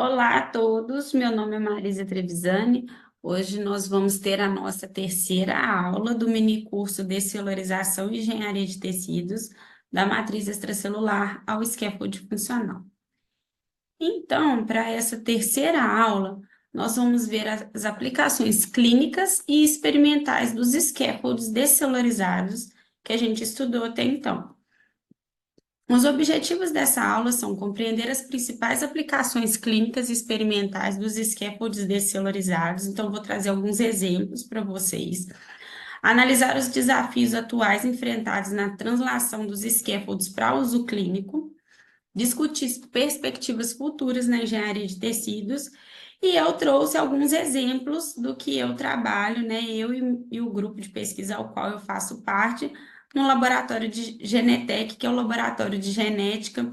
Olá a todos, meu nome é Marisa Trevisani. Hoje nós vamos ter a nossa terceira aula do minicurso Descelularização e Engenharia de Tecidos, da matriz extracelular ao scaffold funcional. Então, para essa terceira aula, nós vamos ver as aplicações clínicas e experimentais dos scaffolds descelularizados que a gente estudou até então. Os objetivos dessa aula são compreender as principais aplicações clínicas e experimentais dos scaffolds descelularizados, então vou trazer alguns exemplos para vocês. Analisar os desafios atuais enfrentados na translação dos scaffolds para uso clínico, discutir perspectivas futuras na engenharia de tecidos, e eu trouxe alguns exemplos do que eu trabalho, né, eu e o grupo de pesquisa ao qual eu faço parte, no laboratório de Genetec, que é o laboratório de genética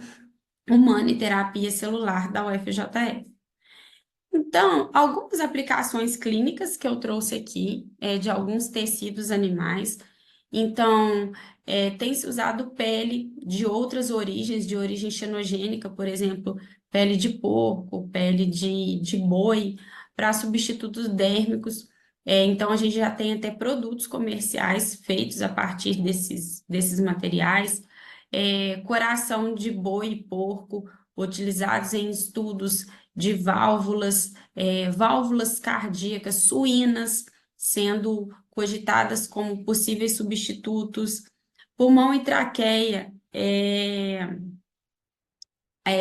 humana e terapia celular da UFJF. Então, algumas aplicações clínicas que eu trouxe aqui, de alguns tecidos animais. Então, tem-se usado pele de outras origens, de origem xenogênica, por exemplo, pele de porco, pele de boi, para substitutos dérmicos. Então, a gente já tem até produtos comerciais feitos a partir desses materiais. Coração de boi e porco, utilizados em estudos de válvulas cardíacas suínas, sendo cogitadas como possíveis substitutos. Pulmão e traqueia,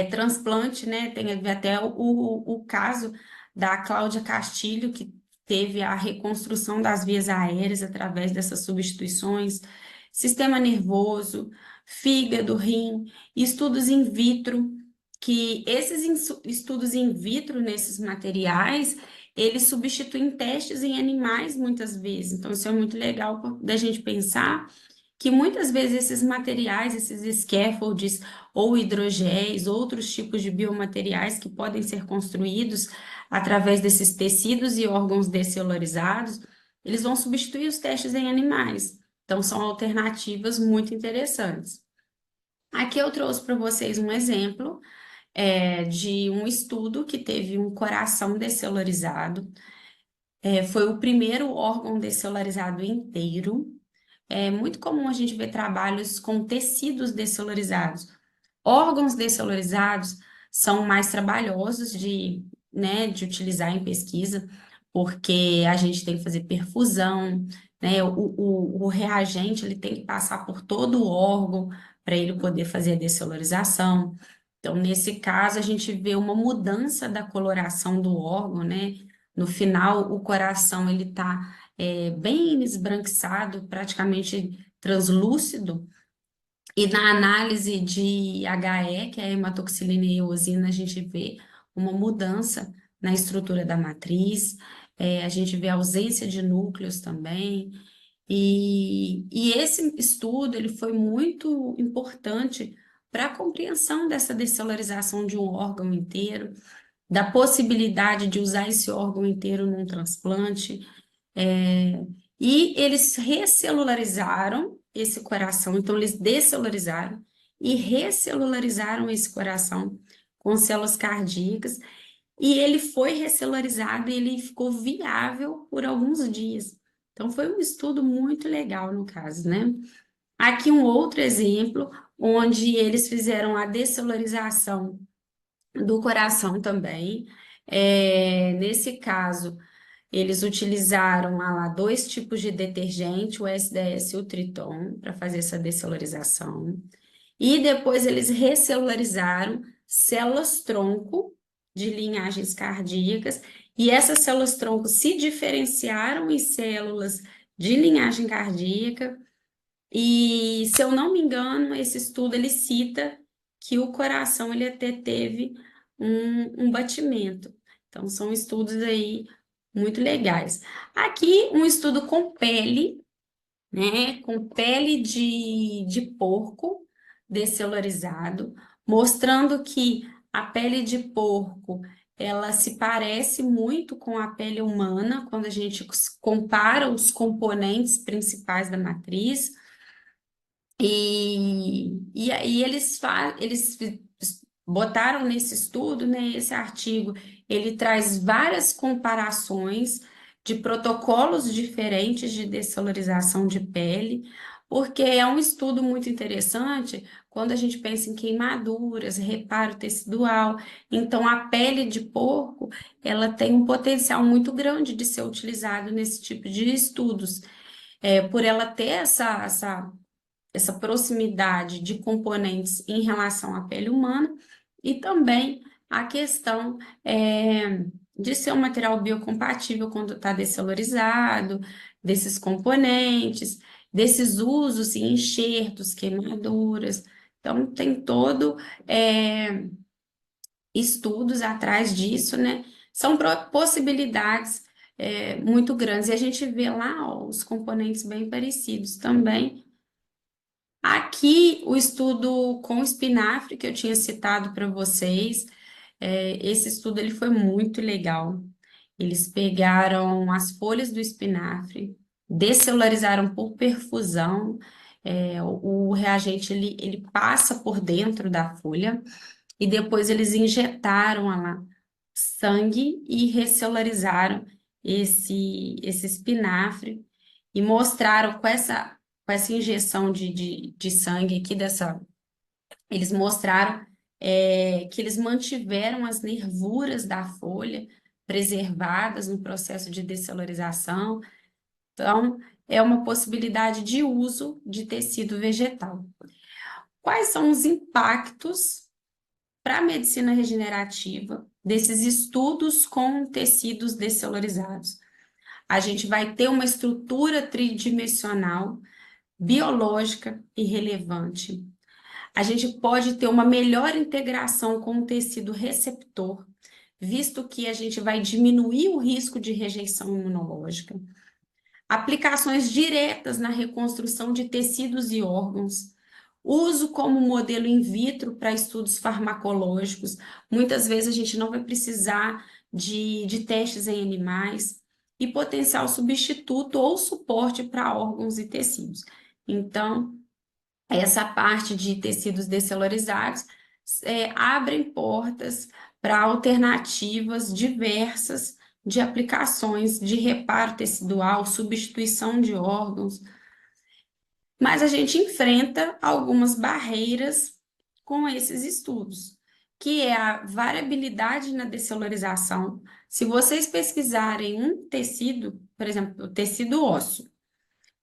transplante, né? Tem até o caso da Cláudia Castilho, que teve a reconstrução das vias aéreas através dessas substituições. Sistema nervoso, fígado, rim, estudos in vitro, que esses estudos in vitro nesses materiais, eles substituem testes em animais muitas vezes. Então, isso é muito legal da gente pensar que muitas vezes esses materiais, esses scaffolds ou hidrogéis, outros tipos de biomateriais que podem ser construídos através desses tecidos e órgãos descelularizados, eles vão substituir os testes em animais. Então, são alternativas muito interessantes. Aqui eu trouxe para vocês um exemplo de um estudo que teve um coração descelularizado. Foi o primeiro órgão descelularizado inteiro. É muito comum a gente ver trabalhos com tecidos descelularizados. Órgãos descelularizados são mais trabalhosos né, de utilizar em pesquisa, porque a gente tem que fazer perfusão, né, o reagente ele tem que passar por todo o órgão para ele poder fazer a descelularização. Então, nesse caso, a gente vê uma mudança da coloração do órgão, né? No final, o coração ele está bem esbranquiçado, praticamente translúcido, e na análise de HE, que é a hematoxilina e eosina, a gente vê uma mudança na estrutura da matriz, a gente vê ausência de núcleos também, e esse estudo ele foi muito importante para a compreensão dessa descelularização de um órgão inteiro, da possibilidade de usar esse órgão inteiro num transplante, e eles recelularizaram esse coração, então eles descelularizaram e recelularizaram esse coração com células cardíacas, e ele foi recelularizado e ele ficou viável por alguns dias. Então foi um estudo muito legal no caso, né? Aqui um outro exemplo, onde eles fizeram a descelularização do coração também. Nesse caso, eles utilizaram lá dois tipos de detergente, o SDS e o Triton, para fazer essa descelularização. E depois eles recelularizaram células-tronco de linhagens cardíacas, e essas células-tronco se diferenciaram em células de linhagem cardíaca, e, se eu não me engano, esse estudo ele cita que o coração ele até teve um batimento. Então, são estudos aí muito legais. Aqui, um estudo com pele, né? Com pele de porco descelularizado, mostrando que a pele de porco ela se parece muito com a pele humana quando a gente compara os componentes principais da matriz. E aí eles botaram nesse estudo, né, esse artigo, ele traz várias comparações de protocolos diferentes de dessalorização de pele, porque é um estudo muito interessante quando a gente pensa em queimaduras, reparo tecidual. Então, a pele de porco, ela tem um potencial muito grande de ser utilizado nesse tipo de estudos, por ela ter essa proximidade de componentes em relação à pele humana e também a questão de ser um material biocompatível quando está descalorizado, desses componentes, desses usos e enxertos, queimaduras. Então, tem todo estudos atrás disso, né? São possibilidades muito grandes. E a gente vê lá ó, os componentes bem parecidos também. Aqui, o estudo com espinafre que eu tinha citado para vocês, esse estudo ele foi muito legal. Eles pegaram as folhas do espinafre, descelularizaram por perfusão, o reagente ele passa por dentro da folha e depois eles injetaram lá sangue e recelularizaram esse espinafre e mostraram com essa injeção de sangue aqui eles mostraram que eles mantiveram as nervuras da folha preservadas no processo de descelularização. Então, é uma possibilidade de uso de tecido vegetal. Quais são os impactos para a medicina regenerativa desses estudos com tecidos descelularizados? A gente vai ter uma estrutura tridimensional biológica e relevante. A gente pode ter uma melhor integração com o tecido receptor, visto que a gente vai diminuir o risco de rejeição imunológica. Aplicações diretas na reconstrução de tecidos e órgãos. Uso como modelo in vitro para estudos farmacológicos. Muitas vezes a gente não vai precisar de testes em animais. E potencial substituto ou suporte para órgãos e tecidos. Então, essa parte de tecidos descelularizados abrem portas para alternativas diversas de aplicações de reparo tecidual, substituição de órgãos, mas a gente enfrenta algumas barreiras com esses estudos, que é a variabilidade na descelularização. Se vocês pesquisarem um tecido, por exemplo, o tecido ósseo,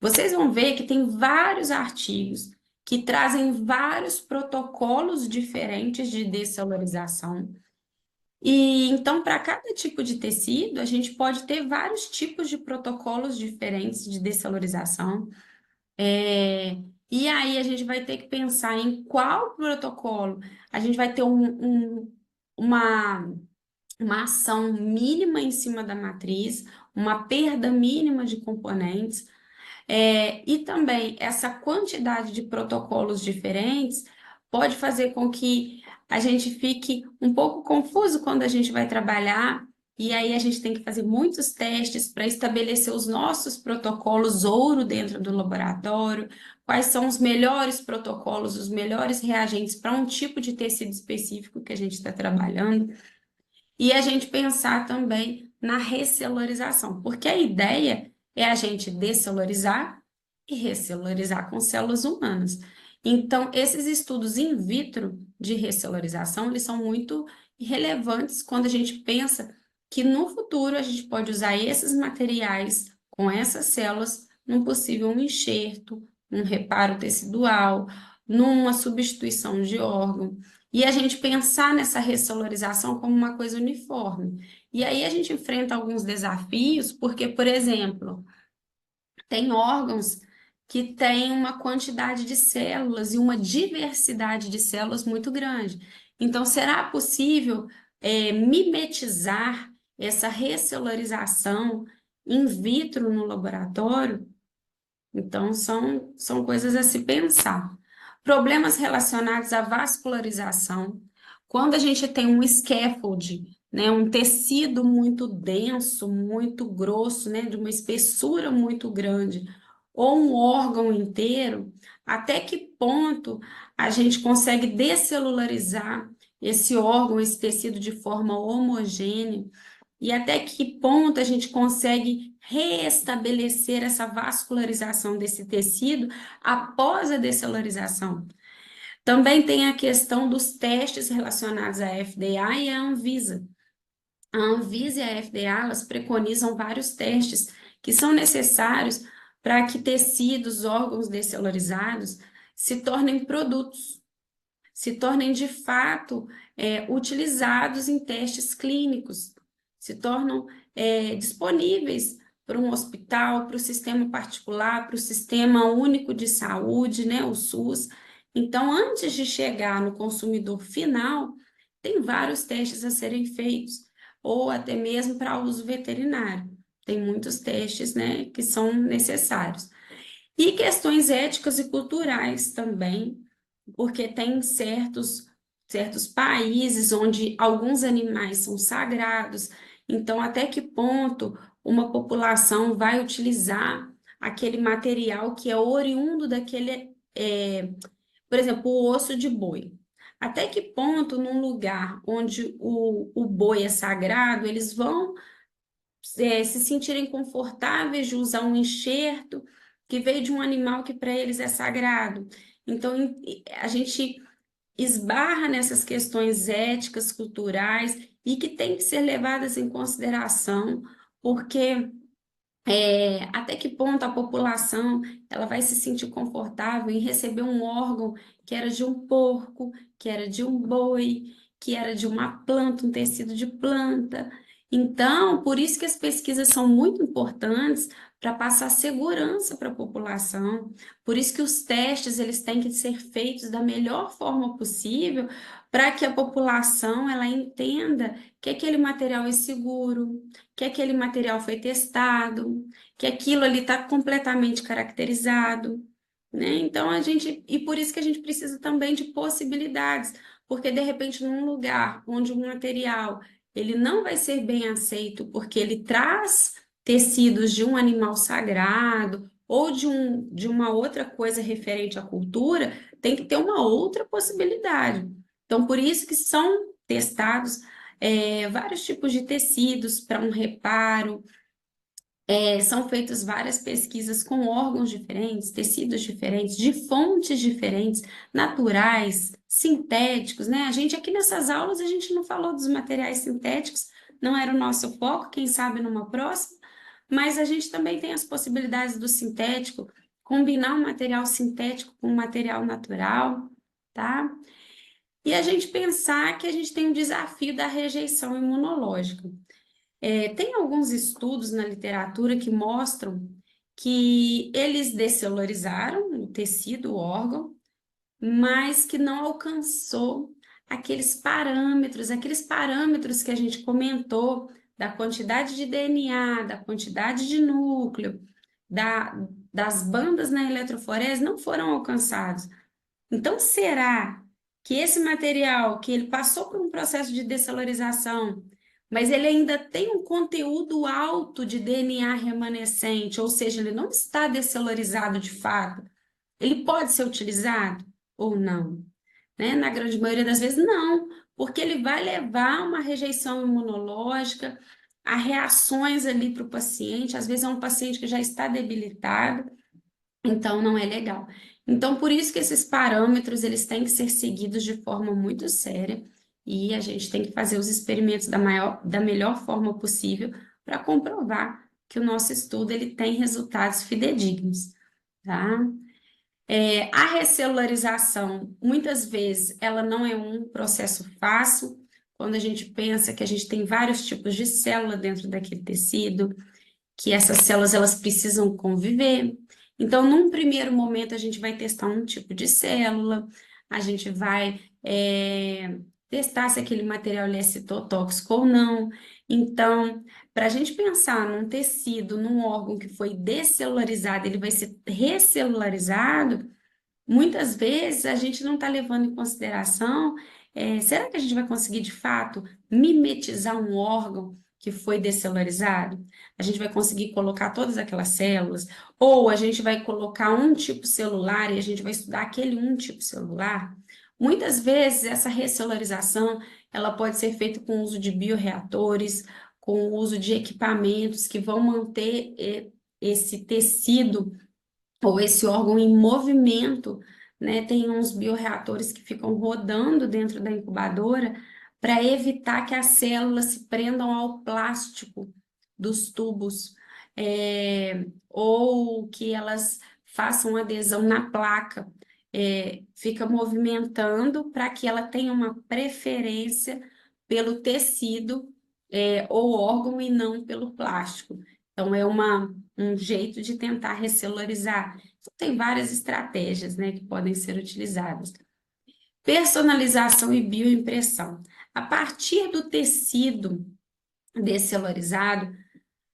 vocês vão ver que tem vários artigos que trazem vários protocolos diferentes de descelularização. E então, para cada tipo de tecido, a gente pode ter vários tipos de protocolos diferentes de descelularização. E aí a gente vai ter que pensar em qual protocolo a gente vai ter uma, uma ação mínima em cima da matriz, uma perda mínima de componentes. E também essa quantidade de protocolos diferentes pode fazer com que a gente fique um pouco confuso quando a gente vai trabalhar, e aí a gente tem que fazer muitos testes para estabelecer os nossos protocolos ouro dentro do laboratório, quais são os melhores protocolos, os melhores reagentes para um tipo de tecido específico que a gente está trabalhando. E a gente pensar também na recelularização, porque a ideia é a gente descelurizar e recelularizar com células humanas. Então, esses estudos in vitro de recelularização, eles são muito relevantes quando a gente pensa que no futuro a gente pode usar esses materiais com essas células num possível enxerto, num reparo tecidual, numa substituição de órgão. E a gente pensar nessa recelularização como uma coisa uniforme. E aí a gente enfrenta alguns desafios, porque, por exemplo, tem órgãos que têm uma quantidade de células e uma diversidade de células muito grande. Então, será possível mimetizar essa recelularização in vitro no laboratório? Então, são coisas a se pensar. Problemas relacionados à vascularização. Quando a gente tem um scaffold, né, um tecido muito denso, muito grosso, né, de uma espessura muito grande, ou um órgão inteiro, até que ponto a gente consegue descelularizar esse órgão, esse tecido de forma homogênea, e até que ponto a gente consegue restabelecer essa vascularização desse tecido após a descelularização. Também tem a questão dos testes relacionados à FDA e à Anvisa. A Anvisa e a FDA, elas preconizam vários testes que são necessários para que tecidos, órgãos descelularizados se tornem produtos, se tornem de fato utilizados em testes clínicos, se tornam disponíveis para um hospital, para o sistema particular, para o sistema único de saúde, né, o SUS. Então, antes de chegar no consumidor final, tem vários testes a serem feitos, ou até mesmo para uso veterinário. Tem muitos testes, né, que são necessários. E questões éticas e culturais também, porque tem certos países onde alguns animais são sagrados, então até que ponto uma população vai utilizar aquele material que é oriundo daquele, por exemplo, o osso de boi. Até que ponto, num lugar onde o boi é sagrado, eles vão se sentirem confortáveis de usar um enxerto que veio de um animal que para eles é sagrado. Então, a gente esbarra nessas questões éticas, culturais e que têm que ser levadas em consideração, porque até que ponto a população ela vai se sentir confortável em receber um órgão que era de um porco, que era de um boi, que era de uma planta, um tecido de planta. Então, por isso que as pesquisas são muito importantes para passar segurança para a população. Por isso que os testes eles têm que ser feitos da melhor forma possível para que a população ela entenda que aquele material é seguro, que aquele material foi testado, que aquilo ali está completamente caracterizado, né? Então e por isso que a gente precisa também de possibilidades, porque de repente num lugar onde o material ele não vai ser bem aceito porque ele traz tecidos de um animal sagrado ou de uma outra coisa referente à cultura, tem que ter uma outra possibilidade. Então, por isso que são testados vários tipos de tecidos para um reparo, são feitas várias pesquisas com órgãos diferentes, tecidos diferentes, de fontes diferentes, naturais, sintéticos, né? A gente aqui nessas aulas, a gente não falou dos materiais sintéticos, não era o nosso foco, quem sabe numa próxima, mas a gente também tem as possibilidades do sintético, combinar um material sintético com um material natural, tá? E a gente pensar que a gente tem um desafio da rejeição imunológica. Tem alguns estudos na literatura que mostram que eles descelularizaram o tecido, o órgão, mas que não alcançou aqueles parâmetros que a gente comentou da quantidade de DNA, da quantidade de núcleo, das bandas na eletroforese não foram alcançados. Então, será que esse material, que ele passou por um processo de descelularização, mas ele ainda tem um conteúdo alto de DNA remanescente, ou seja, ele não está descelularizado de fato, ele pode ser utilizado ou não? Né? Na grande maioria das vezes, não, porque ele vai levar a uma rejeição imunológica, a reações ali para o paciente, às vezes é um paciente que já está debilitado, então não é legal. Então, por isso que esses parâmetros, eles têm que ser seguidos de forma muito séria, e a gente tem que fazer os experimentos da melhor forma possível para comprovar que o nosso estudo, ele tem resultados fidedignos, tá? A recelularização, muitas vezes, ela não é um processo fácil, quando a gente pensa que a gente tem vários tipos de célula dentro daquele tecido, que essas células elas precisam conviver. Então, num primeiro momento, a gente vai testar um tipo de célula, a gente vai testar se aquele material é citotóxico ou não. Então, para a gente pensar num tecido, num órgão que foi descelularizado, ele vai ser recelularizado, muitas vezes a gente não está levando em consideração, será que a gente vai conseguir de fato mimetizar um órgão que foi descelularizado? A gente vai conseguir colocar todas aquelas células? Ou a gente vai colocar um tipo celular e a gente vai estudar aquele um tipo celular? Muitas vezes essa recelularização ela pode ser feita com o uso de bioreatores, com o uso de equipamentos que vão manter esse tecido ou esse órgão em movimento, né? Tem uns bioreatores que ficam rodando dentro da incubadora para evitar que as células se prendam ao plástico dos tubos, ou que elas façam adesão na placa. Fica movimentando para que ela tenha uma preferência pelo tecido, ou órgão e não pelo plástico. Então, é um jeito de tentar recelularizar. Então, tem várias estratégias, né, que podem ser utilizadas. Personalização e bioimpressão. A partir do tecido descelularizado,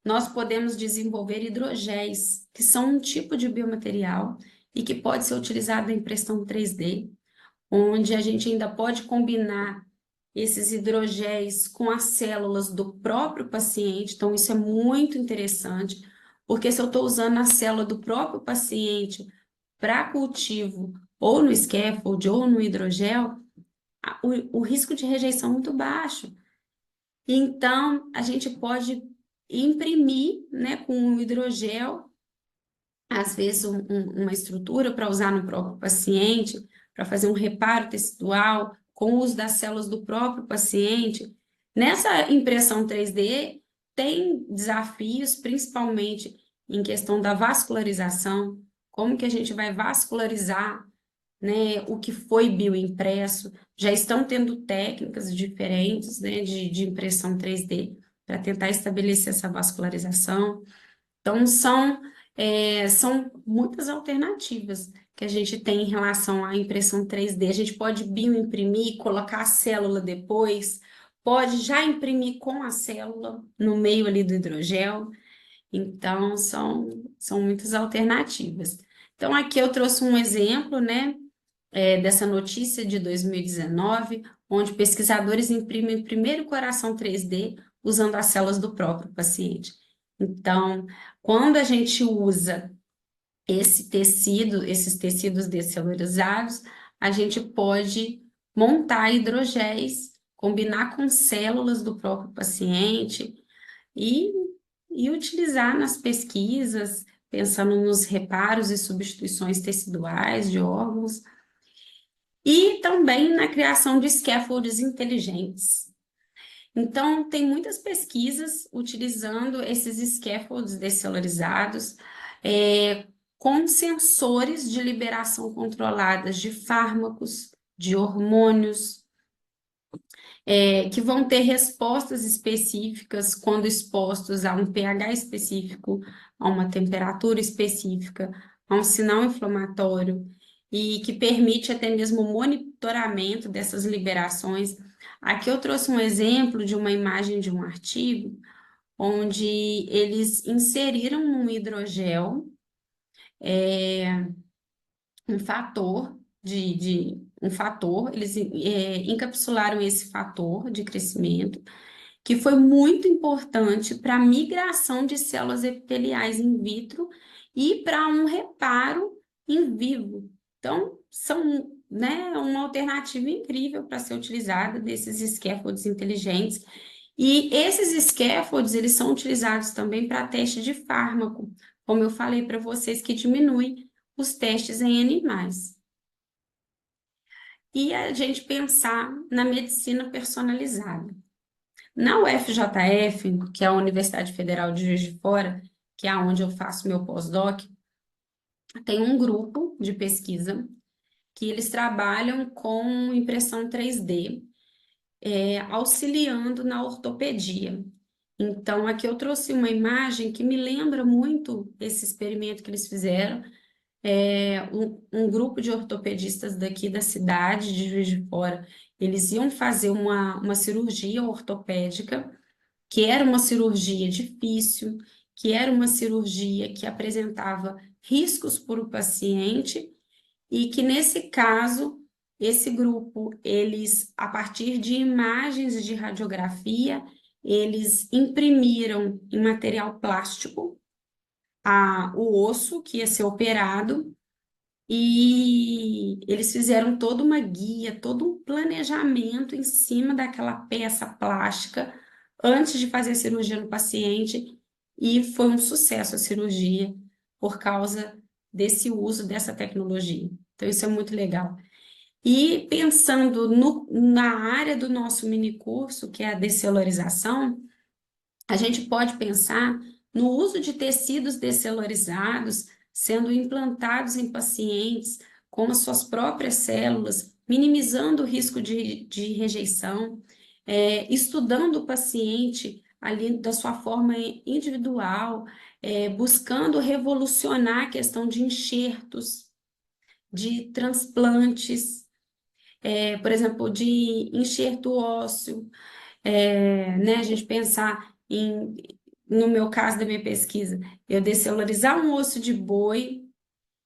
nós podemos desenvolver hidrogéis, que são um tipo de biomaterial e que pode ser utilizado na impressão 3D, onde a gente ainda pode combinar esses hidrogéis com as células do próprio paciente. Então, isso é muito interessante, porque se eu estou usando a célula do próprio paciente para cultivo, ou no scaffold, ou no hidrogel, o risco de rejeição é muito baixo. Então, a gente pode imprimir, né, com o hidrogel, às vezes uma estrutura para usar no próprio paciente, para fazer um reparo tecidual, com o uso das células do próprio paciente. Nessa impressão 3D, tem desafios, principalmente em questão da vascularização, como que a gente vai vascularizar, né, o que foi bioimpresso. Já estão tendo técnicas diferentes, né, de impressão 3D para tentar estabelecer essa vascularização. Então, são muitas alternativas que a gente tem em relação à impressão 3D. A gente pode bioimprimir, colocar a célula depois, pode já imprimir com a célula no meio ali do hidrogel. Então, são muitas alternativas. Então, aqui eu trouxe um exemplo, né, dessa notícia de 2019, onde pesquisadores imprimem o primeiro coração 3D usando as células do próprio paciente. Então, quando a gente usa esses tecidos descelularizados, a gente pode montar hidrogéis, combinar com células do próprio paciente e, e utilizar nas pesquisas, pensando nos reparos e substituições teciduais de órgãos, e também na criação de scaffolds inteligentes. Então, tem muitas pesquisas utilizando esses scaffolds descelularizados, com sensores de liberação controladas de fármacos, de hormônios, que vão ter respostas específicas quando expostos a um pH específico, a uma temperatura específica, a um sinal inflamatório, e que permite até mesmo o monitoramento dessas liberações. Aqui eu trouxe um exemplo de uma imagem de um artigo, onde eles inseriram num hidrogel um fator eles encapsularam esse fator de crescimento, que foi muito importante para a migração de células epiteliais in vitro e para um reparo em vivo. Então, são, né, uma alternativa incrível para ser utilizada desses scaffolds inteligentes. E esses scaffolds, eles são utilizados também para teste de fármaco, como eu falei para vocês, que diminui os testes em animais. E a gente pensar na medicina personalizada. Na UFJF, que é a Universidade Federal de Juiz de Fora, que é onde eu faço meu pós-doc, tem um grupo de pesquisa que eles trabalham com impressão 3D, auxiliando na ortopedia. Então, aqui eu trouxe uma imagem que me lembra muito esse experimento que eles fizeram. Um grupo de ortopedistas daqui da cidade de Juiz de Fora, eles iam fazer uma cirurgia ortopédica, que era uma cirurgia difícil, que era uma cirurgia que apresentava riscos para o paciente, e que nesse caso, esse grupo, eles, a partir de imagens de radiografia, eles imprimiram em material plástico o osso que ia ser operado, e eles fizeram toda uma guia, todo um planejamento em cima daquela peça plástica antes de fazer a cirurgia no paciente, e foi um sucesso a cirurgia por causa desse uso dessa tecnologia. Então, isso é muito legal. E pensando na área do nosso minicurso, que é a descelularização, a gente pode pensar no uso de tecidos descelularizados sendo implantados em pacientes com as suas próprias células, minimizando o risco de rejeição, estudando o paciente ali da sua forma individual, buscando revolucionar a questão de enxertos, de transplantes, por exemplo, de enxerto ósseo, né, a gente pensar no meu caso da minha pesquisa, eu descelularizar um osso de boi,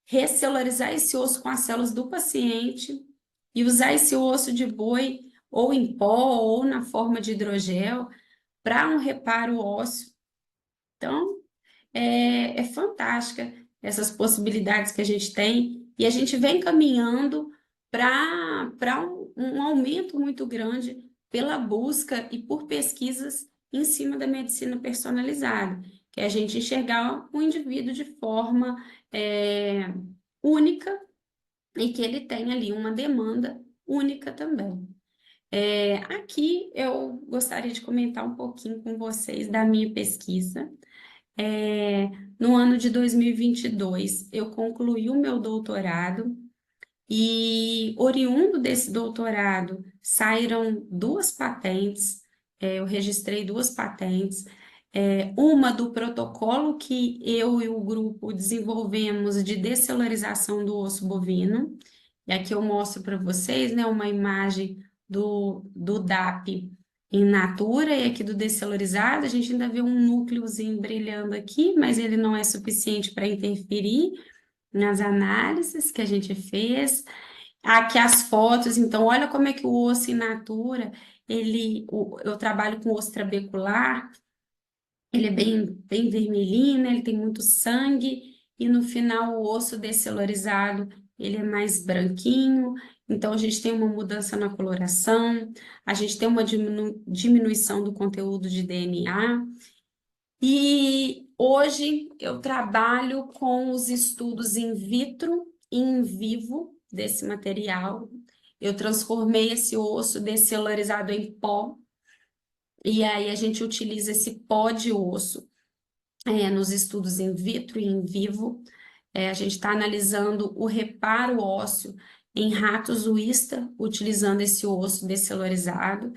recelularizar esse osso com as células do paciente e usar esse osso de boi ou em pó ou na forma de hidrogel para um reparo ósseo. Então, é fantástica essas possibilidades que a gente tem e a gente vem caminhando para um aumento muito grande pela busca e por pesquisas em cima da medicina personalizada, que é a gente enxergar o indivíduo de forma única e que ele tem ali uma demanda única também. Aqui eu gostaria de comentar um pouquinho com vocês da minha pesquisa. É, no ano de 2022, eu concluí o meu doutorado e, oriundo desse doutorado, saíram duas patentes, eu registrei duas patentes, uma do protocolo que eu e o grupo desenvolvemos de descelularização do osso bovino, e aqui eu mostro para vocês, né, uma imagem do DAP in natura e aqui do descelurizado. A gente ainda vê um núcleozinho brilhando aqui, mas ele não é suficiente para interferir nas análises que a gente fez. Aqui as fotos, então, olha como é que o osso in natura, eu trabalho com osso trabecular, ele é bem vermelhinho, né? Ele tem muito sangue, e no final o osso descelurizado, ele é mais branquinho, então a gente tem uma mudança na coloração, a gente tem uma diminuição do conteúdo de DNA, e hoje eu trabalho com os estudos in vitro e in vivo desse material. Eu transformei esse osso descelularizado em pó, e aí a gente utiliza esse pó de osso nos estudos in vitro e in vivo. A gente está analisando o reparo ósseo em ratos Wista, utilizando esse osso descelularizado.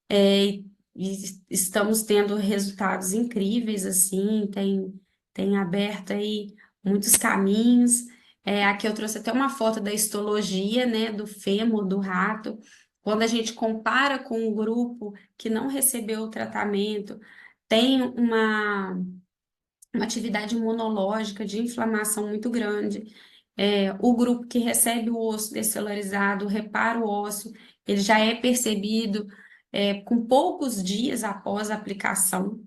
E estamos tendo resultados incríveis, assim, tem aberto aí muitos caminhos. Aqui eu trouxe até uma foto da histologia, né, do fêmur do rato. Quando a gente compara com um grupo que não recebeu o tratamento, tem uma atividade imunológica de inflamação muito grande. O grupo que recebe o osso descelularizado, o reparo ósseo, ele já é percebido com poucos dias após a aplicação.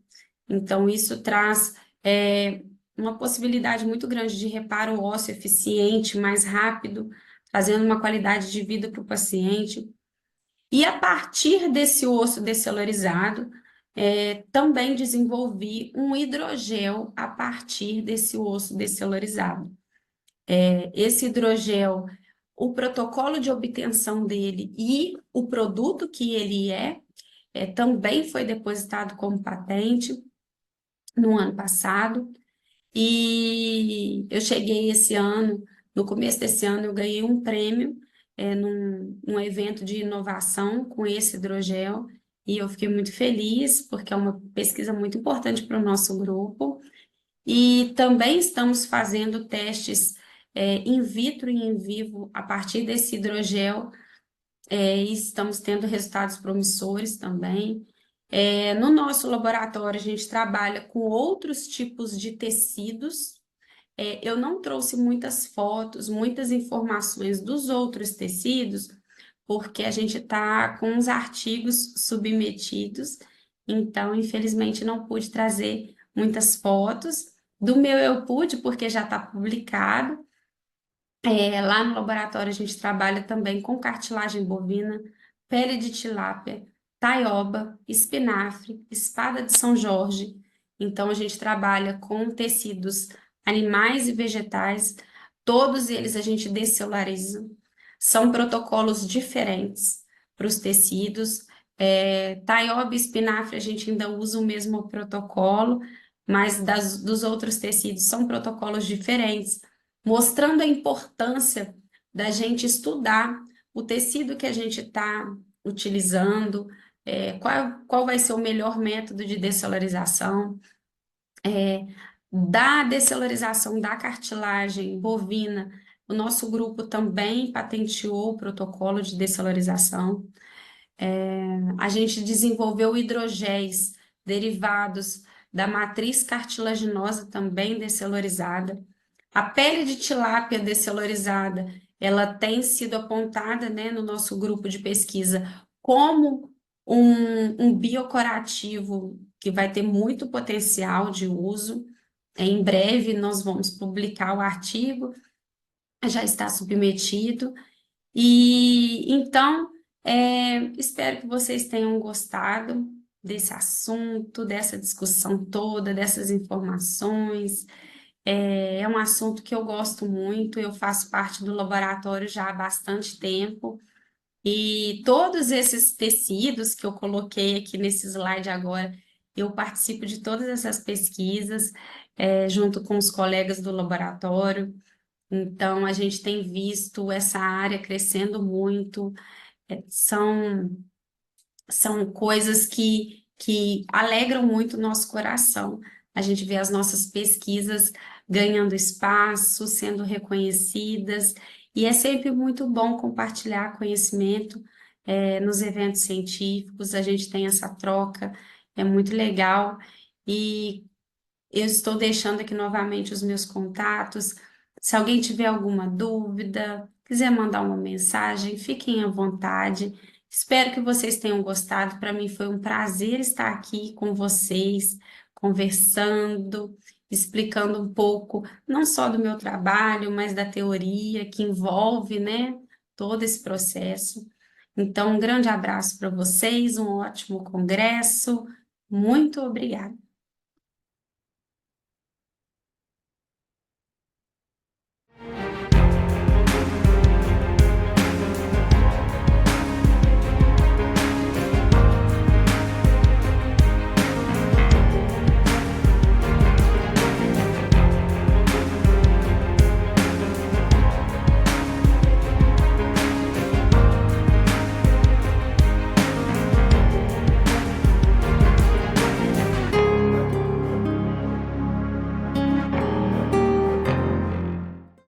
Então, isso traz uma possibilidade muito grande de reparo ósseo eficiente, mais rápido, trazendo uma qualidade de vida para o paciente. E a partir desse osso descelularizado, também desenvolvi um hidrogel a partir desse osso descelularizado. Esse hidrogel, o protocolo de obtenção dele e o produto que ele também foi depositado como patente no ano passado. E eu cheguei esse ano, no começo desse ano, eu ganhei um prêmio num evento de inovação com esse hidrogel, e eu fiquei muito feliz, porque é uma pesquisa muito importante para o nosso grupo. E também estamos fazendo testes in vitro e in vivo a partir desse hidrogel, e estamos tendo resultados promissores também. No nosso laboratório, a gente trabalha com outros tipos de tecidos. Eu não trouxe muitas fotos, muitas informações dos outros tecidos, porque a gente está com os artigos submetidos, então, infelizmente, não pude trazer muitas fotos. Do meu eu pude, porque já está publicado, Lá no laboratório a gente trabalha também com cartilagem bovina, pele de tilápia, taioba, espinafre, espada de São Jorge. Então a gente trabalha com tecidos animais e vegetais, todos eles a gente descelulariza. São protocolos diferentes para os tecidos. Taioba e espinafre a gente ainda usa o mesmo protocolo, mas dos outros tecidos são protocolos diferentes, mostrando a importância da gente estudar o tecido que a gente está utilizando, qual vai ser o melhor método de descelularização, da descelularização da cartilagem bovina. O nosso grupo também patenteou o protocolo de descelularização. A gente desenvolveu hidrogéis derivados da matriz cartilaginosa também descelulorizada. A pele de tilápia descelulorizada, ela tem sido apontada, né, no nosso grupo de pesquisa como um biocorativo que vai ter muito potencial de uso. Em breve nós vamos publicar o artigo, já está submetido. E então, espero que vocês tenham gostado desse assunto, dessa discussão toda, dessas informações. É um assunto que eu gosto muito, eu faço parte do laboratório já há bastante tempo, e todos esses tecidos que eu coloquei aqui nesse slide agora, eu participo de todas essas pesquisas, junto com os colegas do laboratório. Então, a gente tem visto essa área crescendo muito, são coisas que alegram muito o nosso coração. A gente vê as nossas pesquisas ganhando espaço, sendo reconhecidas, e é sempre muito bom compartilhar conhecimento, nos eventos científicos, a gente tem essa troca, é muito legal, e eu estou deixando aqui novamente os meus contatos. Se alguém tiver alguma dúvida, quiser mandar uma mensagem, fiquem à vontade. Espero que vocês tenham gostado. Para mim foi um prazer estar aqui com vocês, conversando, explicando um pouco, não só do meu trabalho, mas da teoria que envolve, né, todo esse processo. Então, um grande abraço para vocês, um ótimo congresso. Muito obrigada.